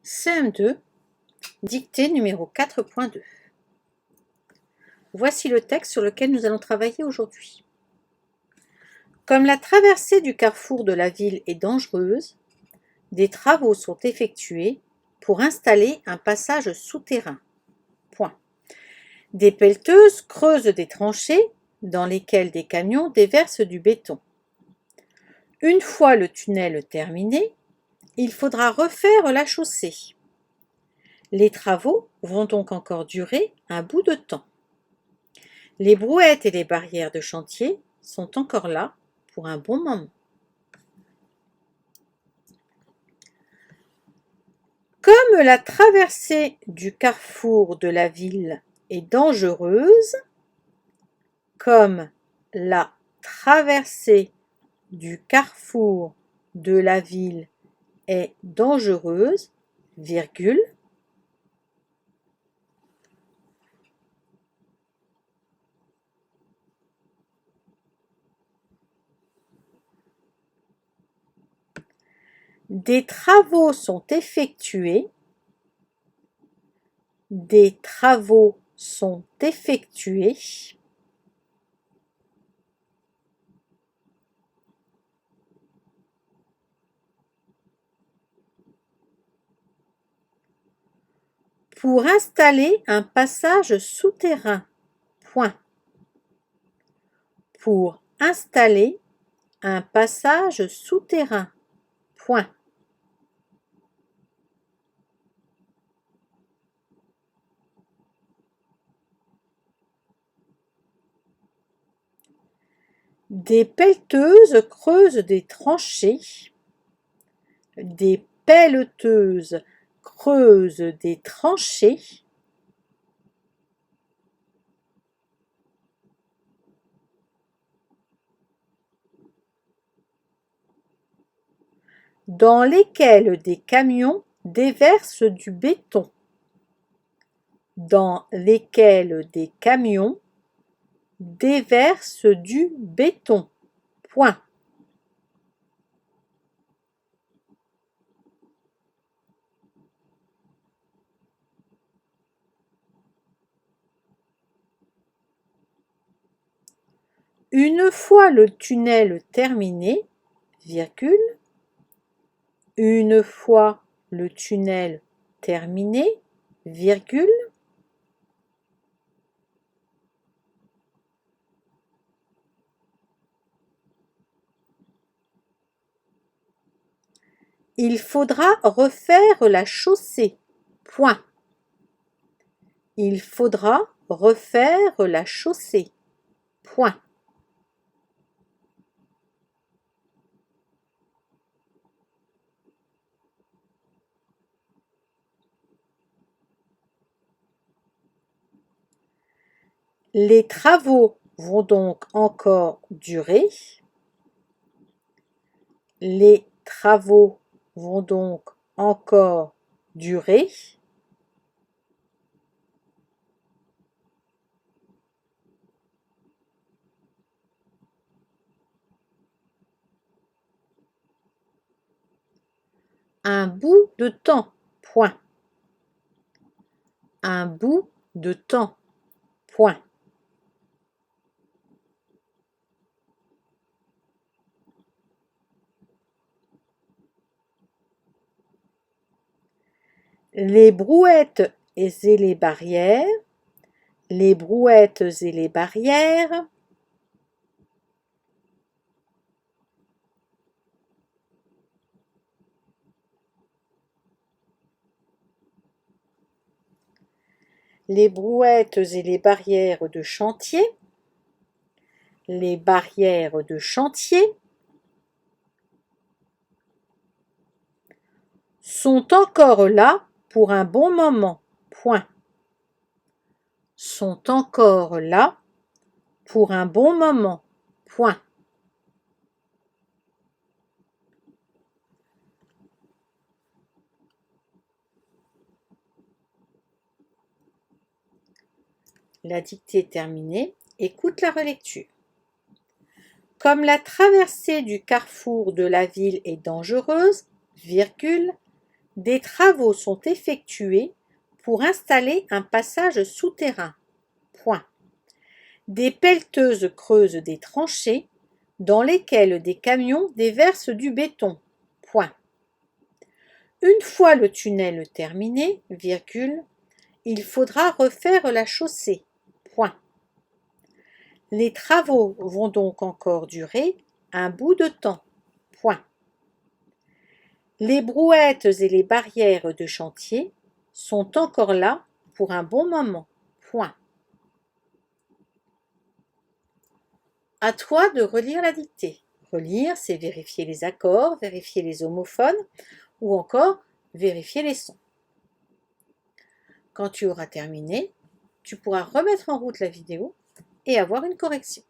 CM2, dictée numéro 4.2. Voici le texte sur lequel nous allons travailler aujourd'hui. Comme la traversée du carrefour de la ville est dangereuse, des travaux sont effectués pour installer un passage souterrain. Point. Des pelleteuses creusent des tranchées dans lesquelles des camions déversent du béton. Une fois le tunnel terminé, il faudra refaire la chaussée. Les travaux vont donc encore durer un bout de temps. Les brouettes et les barrières de chantier sont encore là pour un bon moment. Comme la traversée du carrefour de la ville est dangereuse, comme la traversée du carrefour de la ville est dangereuse, virgule, des travaux sont effectués, des travaux sont effectués, pour installer un passage souterrain. Point. Pour installer un passage souterrain. Point. Des pelleteuses creusent des tranchées. Des pelleteuses creusent des tranchées. Dans lesquelles des camions déversent du béton. Dans lesquelles des camions déversent du béton. Point. Une fois le tunnel terminé, virgule, une fois le tunnel terminé, virgule, il faudra refaire la chaussée. Point. Il faudra refaire la chaussée. Point. Les travaux vont donc encore durer. Les travaux vont donc encore durer. Un bout de temps. Point. Un bout de temps. Point. Les brouettes et les barrières, les brouettes et les barrières, les brouettes et les barrières de chantier, les barrières de chantier, sont encore là pour un bon moment. Point. Sont encore là pour un bon moment. Point. La dictée est terminée. Écoute la relecture. Comme la traversée du carrefour de la ville est dangereuse, virgule, Des travaux sont effectués pour installer un passage souterrain. Point. Des pelleteuses creusent des tranchées dans lesquelles des camions déversent du béton. Point. Une fois le tunnel terminé, virgule, il faudra refaire la chaussée. Point. Les travaux vont donc encore durer un bout de temps. Point. Les brouettes et les barrières de chantier sont encore là pour un bon moment. Point. À toi de relire la dictée. Relire, c'est vérifier les accords, vérifier les homophones ou encore vérifier les sons. Quand tu auras terminé, tu pourras remettre en route la vidéo et avoir une correction.